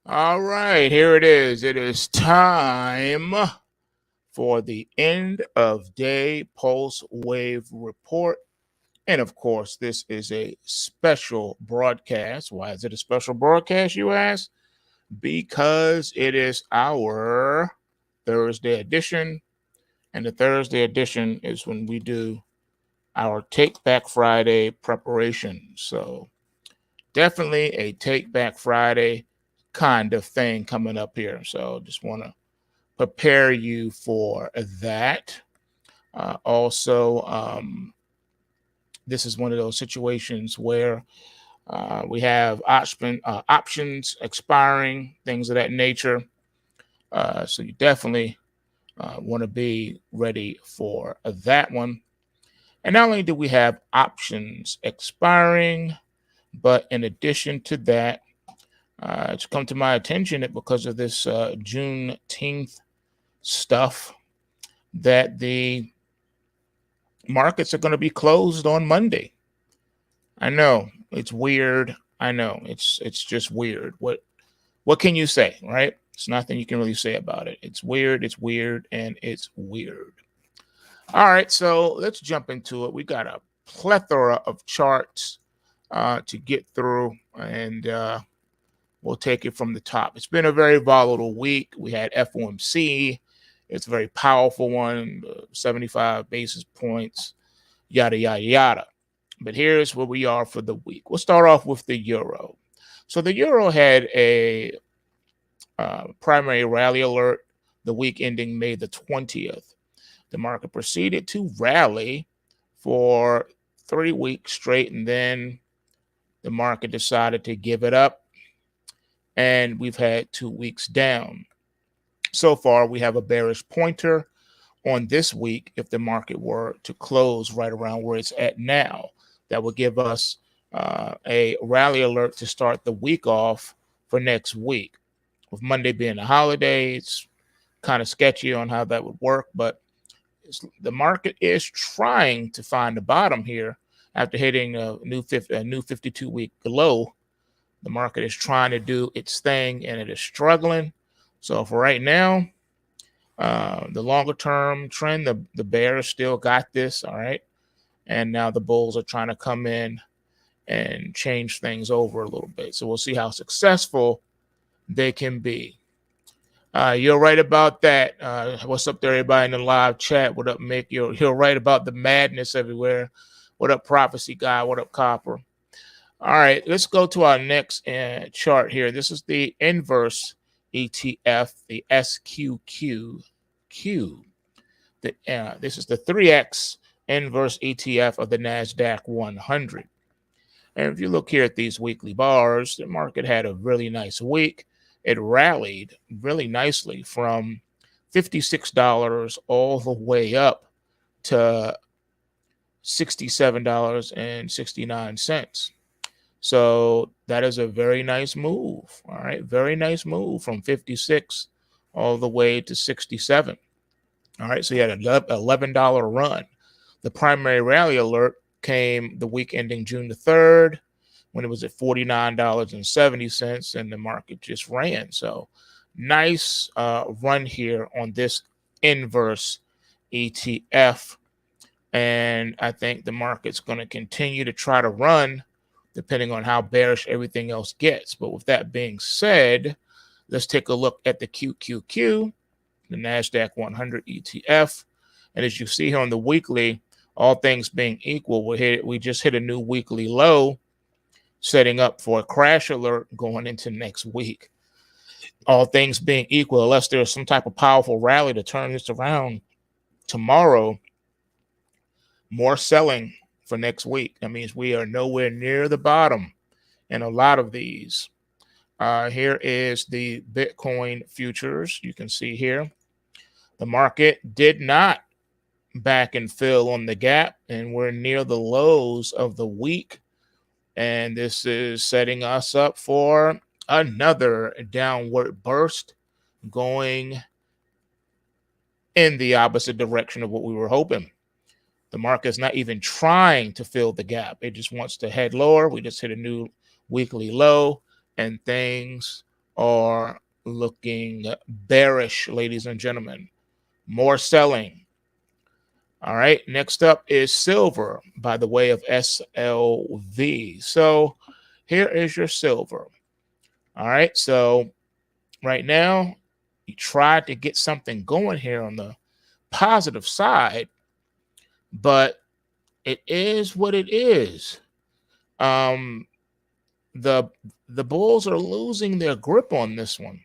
All right, here it is. It is time for the end of day pulse wave report. And of course, this is a special broadcast. Why is it a special broadcast, you ask? Because it is our Thursday edition. And the Thursday edition is when we do our Take Back Friday preparation. So definitely a Take Back Friday kind of thing coming up here. So just want to prepare you for that. Also, this is one of those situations where we have options expiring, things of that nature. So you definitely want to be ready for that one. And not only do we have options expiring, but in addition to that, it's come to my attention that because of this Juneteenth stuff, that the markets are going to be closed on Monday. I know it's weird. I know it's just weird. What can you say, right? It's nothing you can really say about it. It's weird, and it's weird. All right, so let's jump into it. We got a plethora of charts to get through, and we'll take it from the top. It's been a very volatile week. We had FOMC. It's a very powerful one, 75 basis points, yada, yada, yada. But here's where we are for the week. We'll start off with the euro. So the euro had a primary rally alert the week ending May the 20th. The market proceeded to rally for 3 weeks straight, and then the market decided to give it up, and we've had 2 weeks down. So far, we have a bearish pointer on this week. If the market were to close right around where it's at now, that would give us a rally alert to start the week off for next week. With Monday being a holiday, it's kind of sketchy on how that would work, but the market is trying to find the bottom here after hitting a new 52-week low. The market is trying to do its thing, and it is struggling. So for right now, the longer term trend, the bears still got this, all right? And now the bulls are trying to come in and change things over a little bit. So we'll see how successful they can be. You're right about that. What's up there, everybody in the live chat? What up, Mick? You're right about the madness everywhere. What up, Prophecy Guy? What up, Copper? All right, let's go to our next chart here. This is the inverse ETF, the SQQQ. This is the 3X inverse ETF of the NASDAQ 100. And if you look here at these weekly bars, the market had a really nice week. It rallied really nicely from $56 all the way up to $67.69. So that is a very nice move. All right. Very nice move from 56 all the way to 67. All right. So you had an $11 run. The primary rally alert came the week ending June the 3rd when it was at $49.70, and the market just ran. So nice run here on this inverse ETF. And I think the market's going to continue to try to run depending on how bearish everything else gets. But with that being said, let's take a look at the QQQ, the NASDAQ 100 ETF. And as you see here on the weekly, all things being equal, we just hit a new weekly low, setting up for a crash alert going into next week. All things being equal, unless there's some type of powerful rally to turn this around tomorrow, more selling for next week. That means we are nowhere near the bottom in a lot of these. Here is the Bitcoin futures. You can see here the market did not back and fill on the gap, and we're near the lows of the week. And this is setting us up for another downward burst going in the opposite direction of what we were hoping. The market's not even trying to fill the gap. It just wants to head lower. We just hit a new weekly low, and things are looking bearish, ladies and gentlemen. More selling. All right. Next up is silver by the way of SLV. So here is your silver. All right. So right now, you tried to get something going here on the positive side, but it is what it is. Um, the bulls are losing their grip on this one.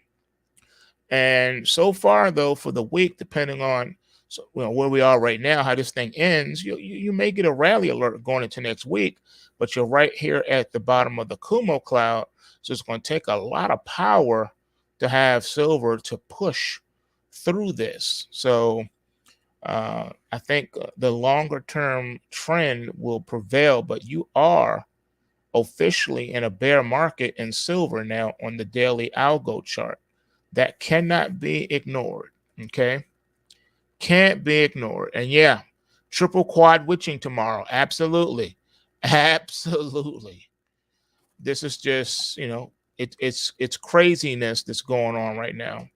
And so far, though, for the week, depending on where we are right now, how this thing ends, you may get a rally alert going into next week, but you're right here at the bottom of the Kumo cloud. So it's going to take a lot of power to have silver to push through this. So I think the longer term trend will prevail, but you are officially in a bear market in silver now on the daily algo chart. That cannot be ignored. Okay. Can't be ignored. And yeah, triple quad witching tomorrow. Absolutely. Absolutely. This is just, it's craziness that's going on right now.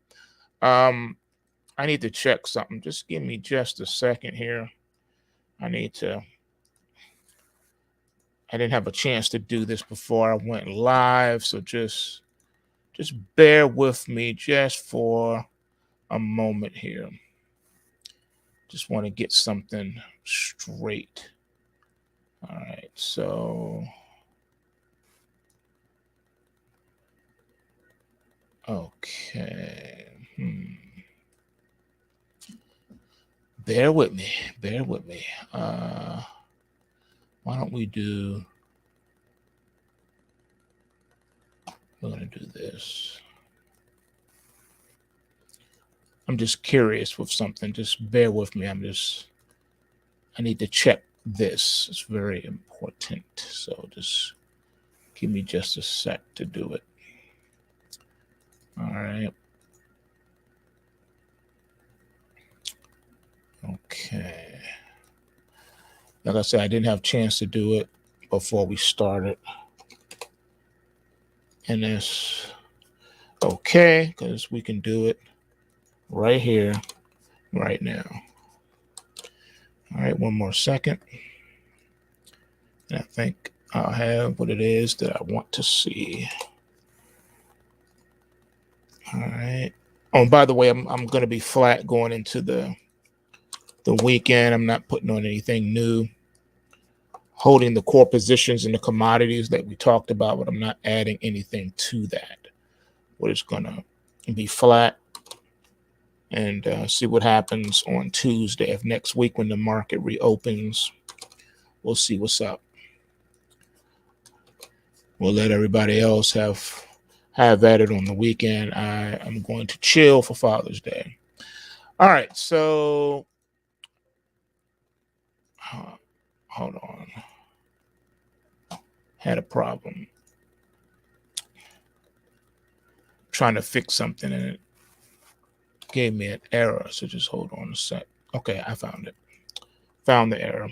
I need to check something. Just give me just a second here. I didn't have a chance to do this before I went live. So just bear with me just for a moment here. Just want to get something straight. All right, so okay. Bear with me. Why don't we do, we're gonna do this. I'm just curious with something. Just bear with me. I need to check this. It's very important. So just give me just a sec to do it. All right. Okay. Like I said, I didn't have a chance to do it before we started. And it's okay, because we can do it right here, right now. All right, one more second. And I think I'll have what it is that I want to see. All right. Oh, and by the way, I'm going to be flat going into the weekend. I'm not putting on anything new. Holding the core positions in the commodities that we talked about, but I'm not adding anything to that. We're just going to be flat and see what happens on Tuesday of next week when the market reopens. We'll see what's up. We'll let everybody else have at it on the weekend. I am going to chill for Father's Day. All right, so hold on. Had a problem trying to fix something and it gave me an error. So just hold on a sec. Okay, I found it. Found the error.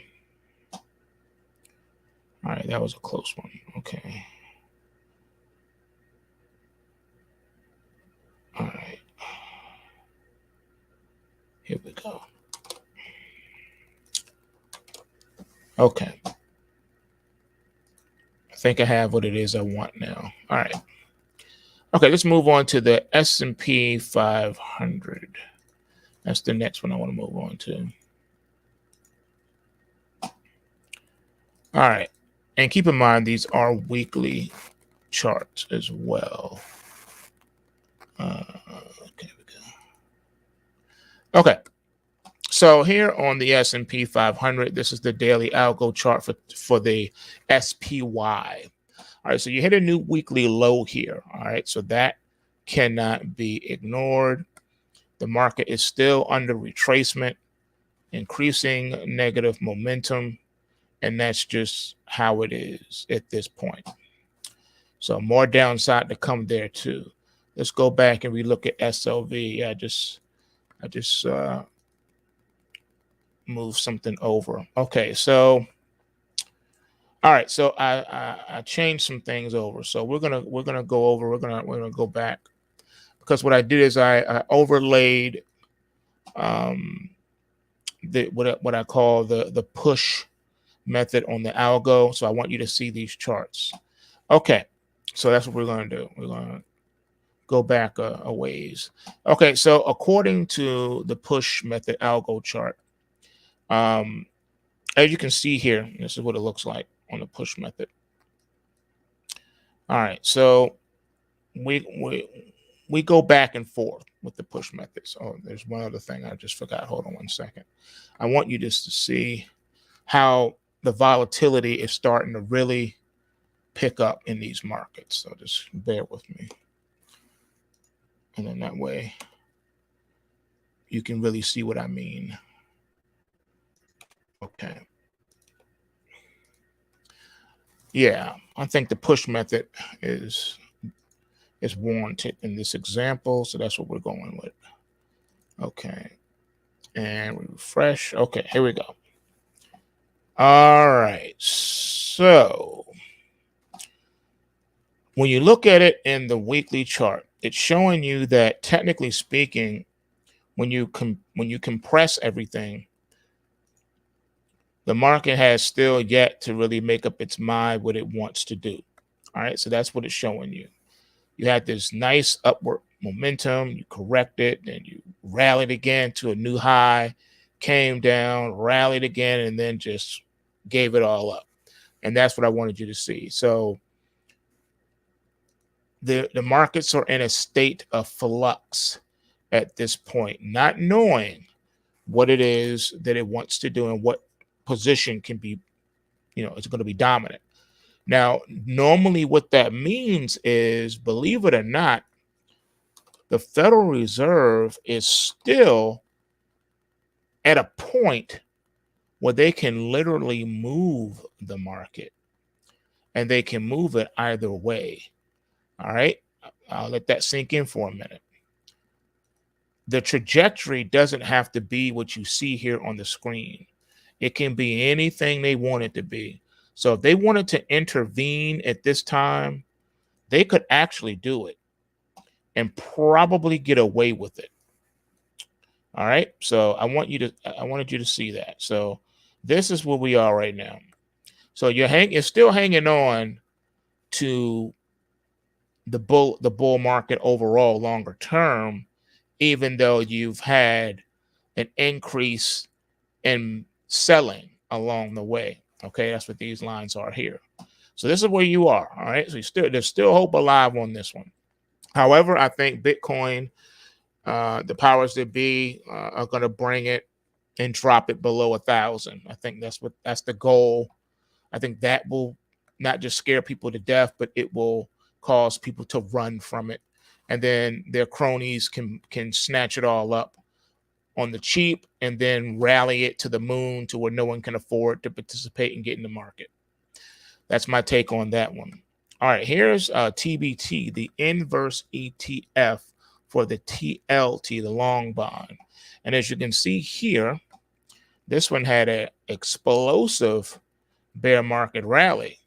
All right, that was a close one. Okay. All right. Here we go. Okay. I think I have what it is I want now. All right. Okay, let's move on to the S&P 500. That's the next one I want to move on to. All right. And keep in mind, these are weekly charts as well. Okay, we go. Okay. So here on the S&P 500, this is the daily algo chart for the SPY. All right, so you hit a new weekly low here. All right, so that cannot be ignored. The market is still under retracement, increasing negative momentum, and that's just how it is at this point. So more downside to come there too. Let's go back and relook at SLV. I just move something over. Okay, so All right, so I changed some things over. So we're gonna go over. We're gonna go back, because what I did is I overlaid the what I call the push method on the algo. So I want you to see these charts. Okay, so that's what we're gonna do. We're gonna go back a ways. Okay, so according to the push method algo chart, as you can see here, this is what it looks like on the push method. All right, so we go back and forth with the push methods. Oh, there's one other thing I just forgot. Hold on one second. I want you just to see how the volatility is starting to really pick up in these markets. So just bear with me. And then that way you can really see what I mean. Okay. Yeah, I think the push method is warranted in this example. So that's what we're going with. Okay. And we refresh. Okay, here we go. All right. So when you look at it in the weekly chart, it's showing you that, technically speaking, when you compress everything, the market has still yet to really make up its mind what it wants to do. All right, so that's what it's showing you. You had this nice upward momentum, you corrected, then you rallied again to a new high, came down, rallied again, and then just gave it all up. And that's what I wanted you to see. So the markets are in a state of flux at this point, not knowing what it is that it wants to do and what position can be, it's going to be dominant. Now, normally what that means is, believe it or not, the Federal Reserve is still at a point where they can literally move the market, and they can move it either way. All right, I'll let that sink in for a minute. The trajectory doesn't have to be what you see here on the screen. It can be anything they want it to be. So if they wanted to intervene at this time, they could actually do it and probably get away with it. All right. So I wanted you to see that. So this is where we are right now. So you're still hanging on to the bull market overall longer term, even though you've had an increase in selling along the way. Okay, that's what these lines are here. So this is where you are. All right. So there's still hope alive on this one. However, I think Bitcoin, the powers that be, are going to bring it and drop it below 1,000. I think that's the goal. I think that will not just scare people to death, but it will cause people to run from it, and then their cronies can snatch it all up on the cheap and then rally it to the moon to where no one can afford to participate and get in the market. That's my take on that one. All right, here's TBT, the inverse ETF for the TLT, the long bond. And as you can see here, this one had an explosive bear market rally.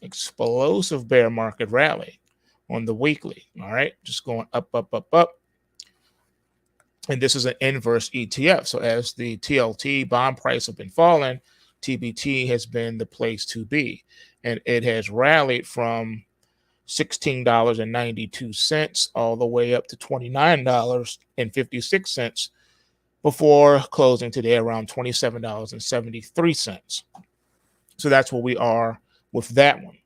Explosive bear market rally on the weekly. All right, just going up, up, up, up. And this is an inverse ETF. So as the TLT bond price have been falling, TBT has been the place to be. And it has rallied from $16.92 all the way up to $29.56 before closing today around $27.73. So that's where we are with that one.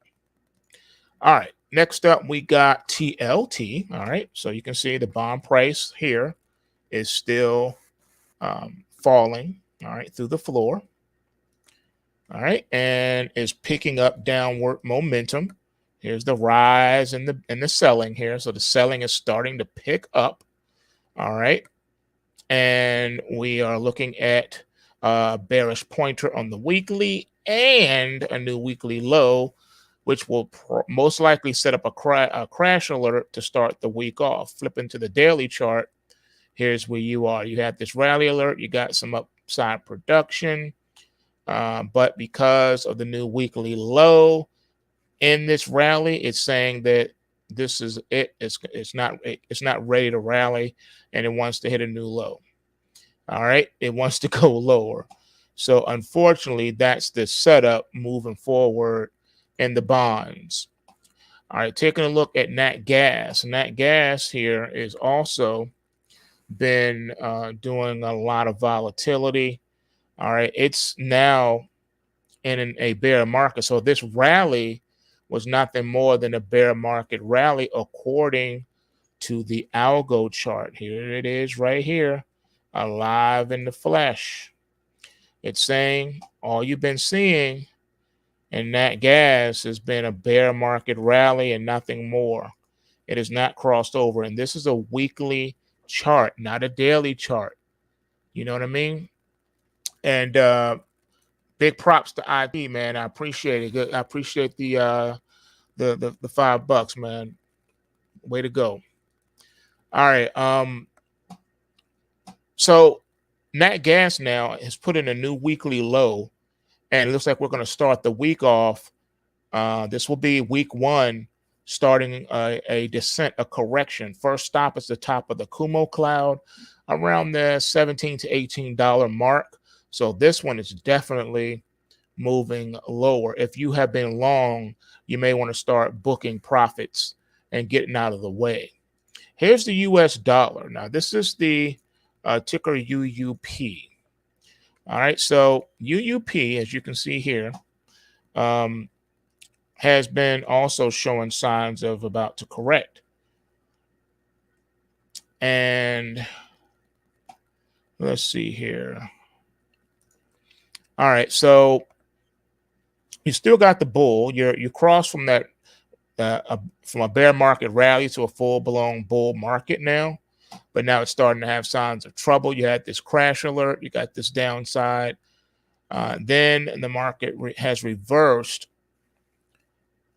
All right, next up we got TLT. All right, so you can see the bond price here is still falling, all right, through the floor. All right, and is picking up downward momentum. Here's the rise and the selling here. So the selling is starting to pick up. All right, and we are looking at a bearish pointer on the weekly and a new weekly low, which will most likely set up a crash alert to start the week off. Flipping to the daily chart, here's where you are. You have this rally alert. You got some upside production. But because of the new weekly low in this rally, it's saying that this is it. It's not ready to rally, and it wants to hit a new low. All right, it wants to go lower. So unfortunately, that's the setup moving forward in the bonds. All right, taking a look at nat gas. Nat gas here is also been doing a lot of volatility. All right, it's now in a bear market. So this rally was nothing more than a bear market rally according to the algo chart. Here it is right here, alive in the flesh. It's saying all you've been seeing in that gas has been a bear market rally and nothing more. It has not crossed over. And this is a weekly chart, not a daily chart. You know what I mean? And big props to IP, man. I appreciate it. I appreciate the $5, man. Way to go. All right. So Nat Gas now has put in a new weekly low, and it looks like we're going to start the week off. This will be week one, starting a descent, a correction. First stop is the top of the Kumo cloud, around the $17 to $18 mark. So this one is definitely moving lower. If you have been long, you may want to start booking profits and getting out of the way. Here's the US dollar. Now, this is the ticker UUP. All right, so UUP, as you can see here, has been also showing signs of about to correct. And let's see here. All right, so you still got the bull. You cross from that from a bear market rally to a full-blown bull market now, but now it's starting to have signs of trouble. You had this crash alert. You got this downside. Then the market has reversed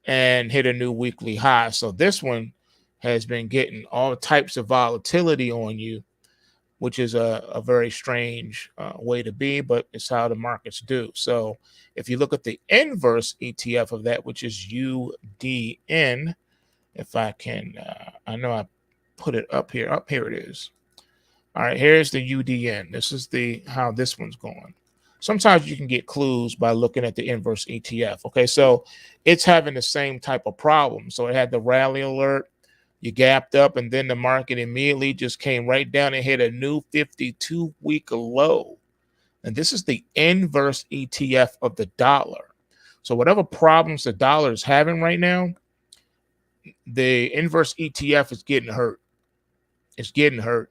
and hit a new weekly high. So this one has been getting all types of volatility on you, which is a very strange way to be, but it's how the markets do. So if you look at the inverse ETF of that, which is UDN, if I can, I know I put it up here. Up here it is. All right, here's the UDN. This is how this one's going. Sometimes you can get clues by looking at the inverse ETF. Okay, so it's having the same type of problem. So it had the rally alert. You gapped up, and then the market immediately just came right down and hit a new 52-week low. And this is the inverse ETF of the dollar. So whatever problems the dollar is having right now, the inverse ETF is getting hurt. It's getting hurt.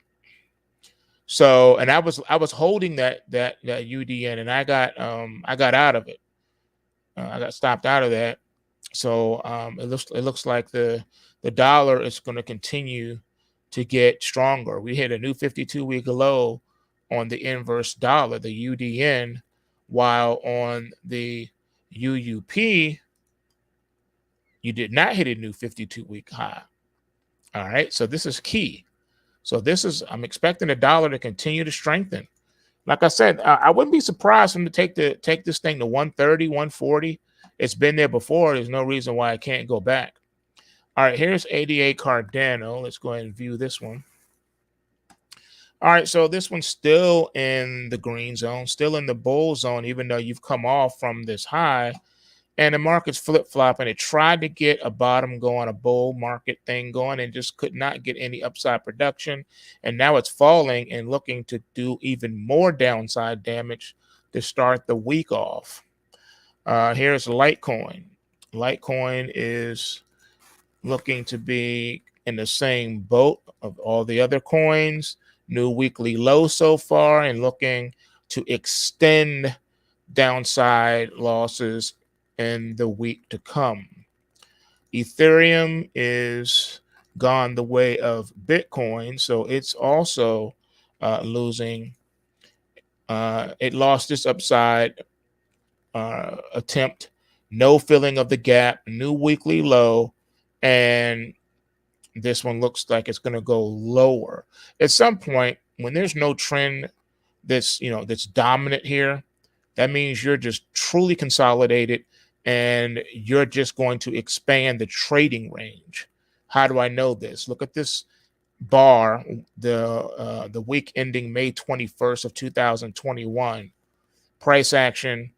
So, and I was holding that UDN, and I got out of it. I got stopped out of that. So it looks like the dollar is going to continue to get stronger. We hit a new 52-week low on the inverse dollar, the UDN, while on the UUP, you did not hit a new 52-week high. All right, so this is key. So I'm expecting the dollar to continue to strengthen. Like I said, I wouldn't be surprised for them to take this thing to 130, 140. It's been there before. There's no reason why it can't go back. All right, here's ADA Cardano. Let's go ahead and view this one. All right, so this one's still in the green zone, still in the bull zone, even though you've come off from this high. And the market's flip-flopping. It tried to get a bottom going, a bull market thing going, and just could not get any upside production. And now it's falling and looking to do even more downside damage to start the week off. Here's Litecoin. Litecoin is looking to be in the same boat of all the other coins. New weekly low so far, and looking to extend downside losses in the week to come. Ethereum is gone the way of Bitcoin, so it's also losing. It lost this upside attempt, no filling of the gap, new weekly low, and this one looks like it's going to go lower. At some point, when there's no trend that's dominant here, That means you're just truly consolidated and you're just going to expand the trading range. How do I know this? Look at this bar, the week ending May 21st of 2021. Price action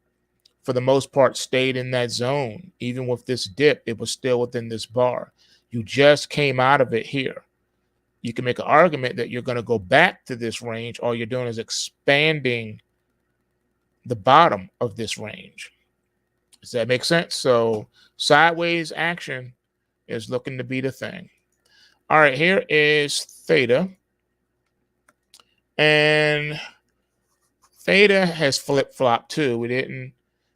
for the most part stayed in that zone. Even with this dip, it was still within this bar. You just came out of it here. You can make an argument that you're going to go back to this range. All you're doing is expanding the bottom of this range. Does that make sense? So sideways action is looking to be the thing. All right, here is theta. And theta has flip-flopped too. We didn't.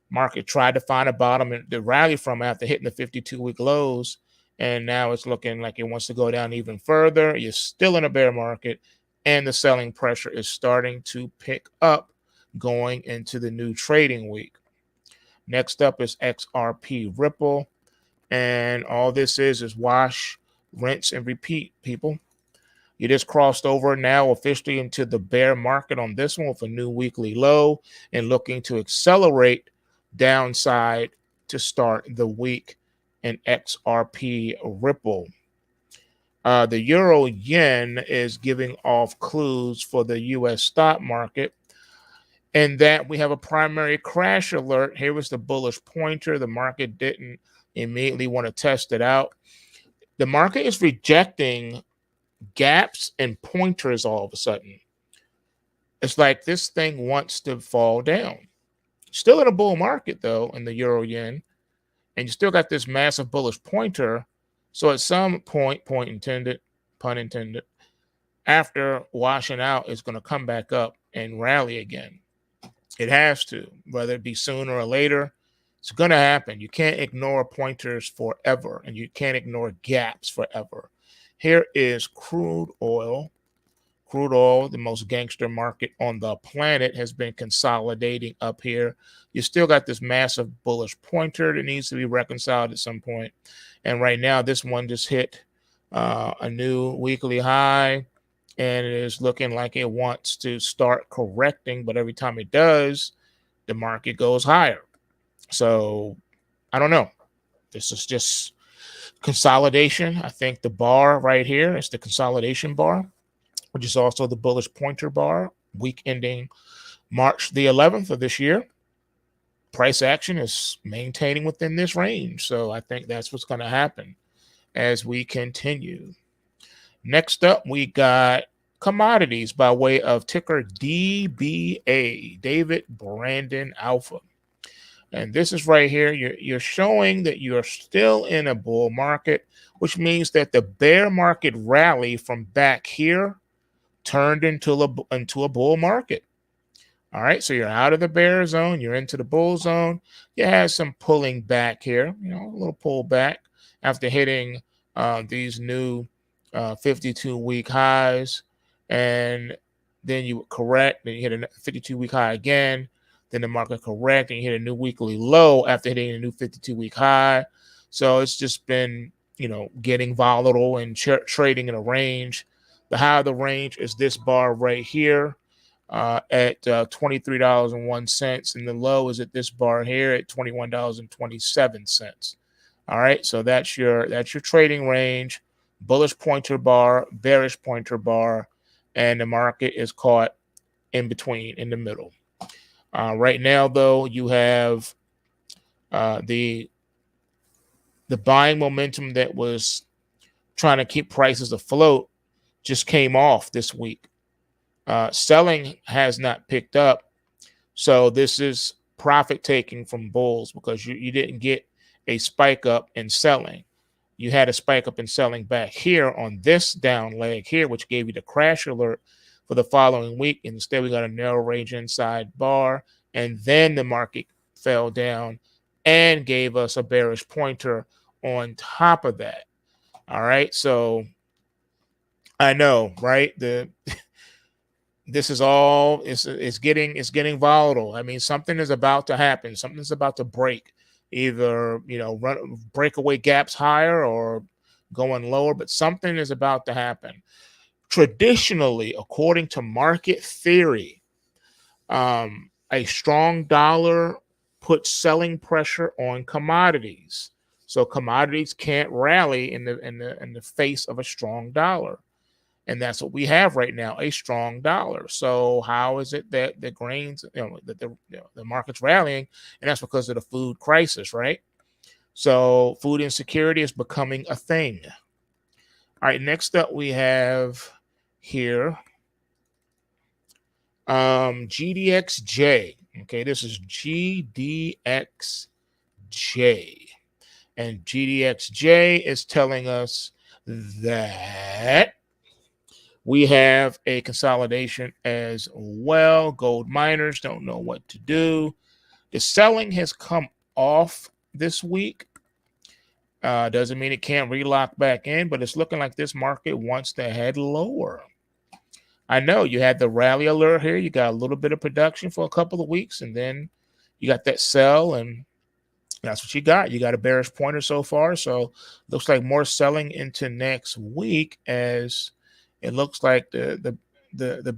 Market tried to find a bottom to rally from after hitting the 52-week lows. And now it's looking like it wants to go down even further. You're still in a bear market. And the selling pressure is starting to pick up going into the new trading week. Next up is XRP Ripple. And all this is wash, rinse, and repeat, people. You just crossed over now officially into the bear market on this one with a new weekly low and looking to accelerate downside to start the week in XRP Ripple. The euro yen is giving off clues for the US stock market, and that we have a primary crash alert. Here was the bullish pointer. The market didn't immediately want to test it out. The market is rejecting gaps and pointers all of a sudden. It's like this thing wants to fall down. Still in a bull market, though, in the euro yen, and you still got this massive bullish pointer. So at some point, pun intended, after washing out, it's going to come back up and rally again. It has to, whether it be sooner or later. It's going to happen. You can't ignore pointers forever, and you can't ignore gaps forever. Here is crude oil. Crude oil, the most gangster market on the planet, has been consolidating up here. You still got this massive bullish pointer that needs to be reconciled at some point. And right now, this one just hit a new weekly high, and it is looking like it wants to start correcting. But every time it does, the market goes higher. So I don't know. This is just consolidation. I think the bar right here is the consolidation bar, which is also the bullish pointer bar, week ending March the 11th of this year. Price action is maintaining within this range. So I think that's what's going to happen as we continue. Next up, we got commodities by way of ticker DBA, David Brandon Alpha. And this is right here. You're showing that you're still in a bull market, which means that the bear market rally from back here turned into a bull market. All right, so you're out of the bear zone, you're into the bull zone. You had some pulling back here, a little pull back after hitting these new 52-week highs, and then you correct, then you hit a 52-week high again, then the market correct, and you hit a new weekly low after hitting a new 52-week high. So it's just been, getting volatile and trading in a range. The high of the range is this bar right here at $23.01, and the low is at this bar here at $21.27. All right, so that's your trading range. Bullish pointer bar, bearish pointer bar, and the market is caught in between, in the middle. Right now, though, you have the buying momentum that was trying to keep prices afloat just came off this week. Selling has not picked up. So this is profit taking from bulls because you didn't get a spike up in selling. You had a spike up in selling back here on this down leg here, which gave you the crash alert for the following week. Instead, we got a narrow range inside bar, and then the market fell down and gave us a bearish pointer on top of that. All right, so I know, right? This is all it's getting volatile. I mean, something is about to happen. Something's about to break. Either break away gaps higher or going lower, but something is about to happen. Traditionally, according to market theory, A strong dollar puts selling pressure on commodities. So commodities can't rally in the face of a strong dollar. And that's what we have right now, a strong dollar. So how is it that the grains, that the market's rallying? And that's because of the food crisis, right? So food insecurity is becoming a thing. All right, next up we have here GDXJ. Okay, this is GDXJ. And GDXJ is telling us that we have a consolidation as well. Gold miners don't know what to do. The selling has come off this week. Doesn't mean it can't relock back in, but it's looking like this market wants to head lower. I know you had the rally alert here. You got a little bit of production for a couple of weeks, and then you got that sell, and that's what you got. You got a bearish pointer so far. So looks like more selling into next week, as it looks like the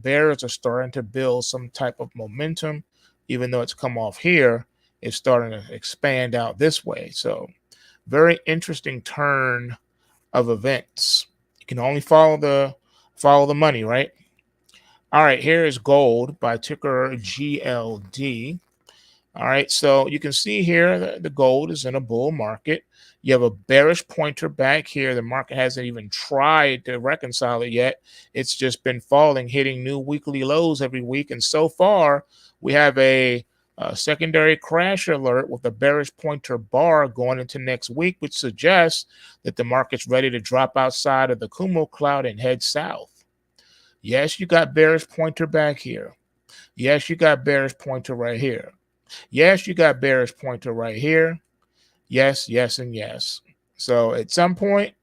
bears are starting to build some type of momentum. Even though it's come off here, it's starting to expand out this way. So very interesting turn of events. You can only follow the money, right? All right, here is gold by ticker GLD. All right, so you can see here that the gold is in a bull market. You have a bearish pointer back here. The market hasn't even tried to reconcile it yet. It's just been falling, hitting new weekly lows every week. And so far, we have a secondary crash alert with a bearish pointer bar going into next week, which suggests that the market's ready to drop outside of the Kumo cloud and head south. Yes, you got bearish pointer back here. Yes, you got bearish pointer right here. Yes, you got bearish pointer right here. Yes, yes, and yes. So at some point,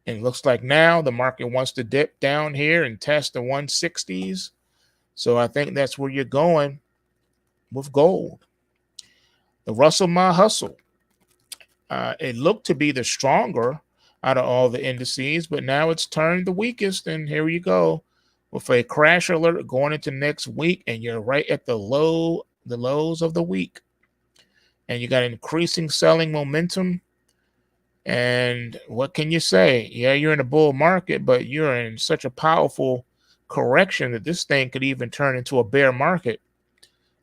it looks like now the market wants to dip down here and test the 160s. So I think that's where you're going with gold. The Russell My Hustle. It looked to be the stronger out of all the indices, but now it's turned the weakest. And here you go with a crash alert going into next week, and you're right at the lows of the week. And you got increasing selling momentum. And what can you say? Yeah, you're in a bull market, but you're in such a powerful correction that this thing could even turn into a bear market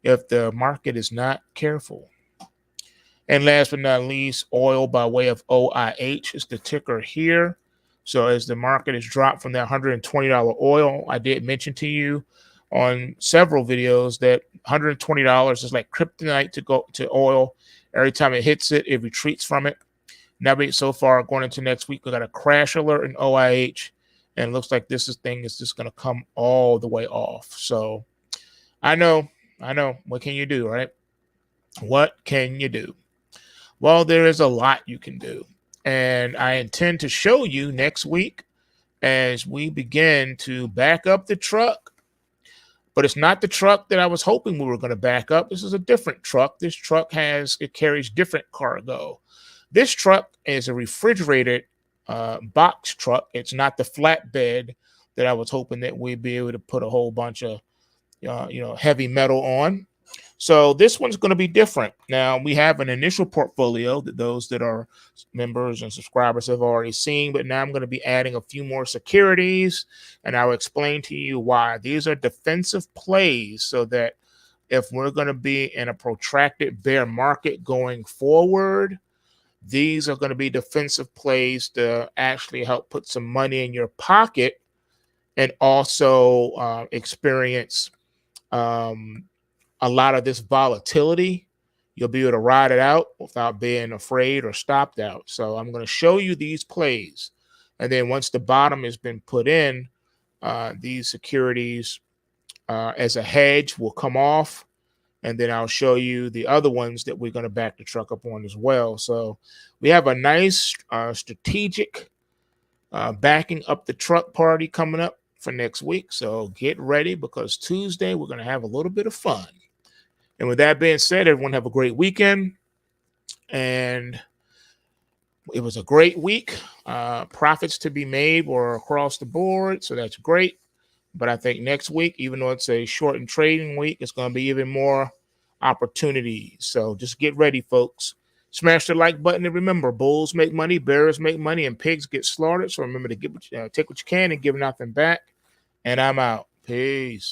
if the market is not careful. And last but not least, oil by way of OIH is the ticker here. So as the market has dropped from that $120 oil, I did mention to you on several videos that $120 is like kryptonite to go to oil. Every time it hits it, it retreats from it. Now, so far going into next week, we got a crash alert in OIH, and it looks like this thing is just going to come all the way off. So I know. What can you do, right? What can you do? Well, there is a lot you can do, and I intend to show you next week as we begin to back up the truck. But it's not the truck that I was hoping we were going to back up. This is a different truck. This truck carries different cargo. This truck is a refrigerated box truck. It's not the flatbed that I was hoping that we'd be able to put a whole bunch of heavy metal on. So this one's going to be different. Now, we have an initial portfolio that those that are members and subscribers have already seen, but now I'm going to be adding a few more securities, and I'll explain to you why. These are defensive plays so that if we're going to be in a protracted bear market going forward, these are going to be defensive plays to actually help put some money in your pocket and also experience a lot of this volatility. You'll be able to ride it out without being afraid or stopped out. So I'm going to show you these plays. And then once the bottom has been put in, these securities as a hedge will come off. And then I'll show you the other ones that we're going to back the truck up on as well. So we have a nice strategic backing up the truck party coming up for next week. So get ready, because Tuesday we're going to have a little bit of fun. And with that being said, everyone have a great weekend. And it was a great week. Profits to be made were across the board, so that's great. But I think next week, even though it's a shortened trading week, it's going to be even more opportunities. So just get ready, folks. Smash the like button, and remember, bulls make money, bears make money, and pigs get slaughtered. So remember to take what you can and give nothing back. And I'm out. Peace.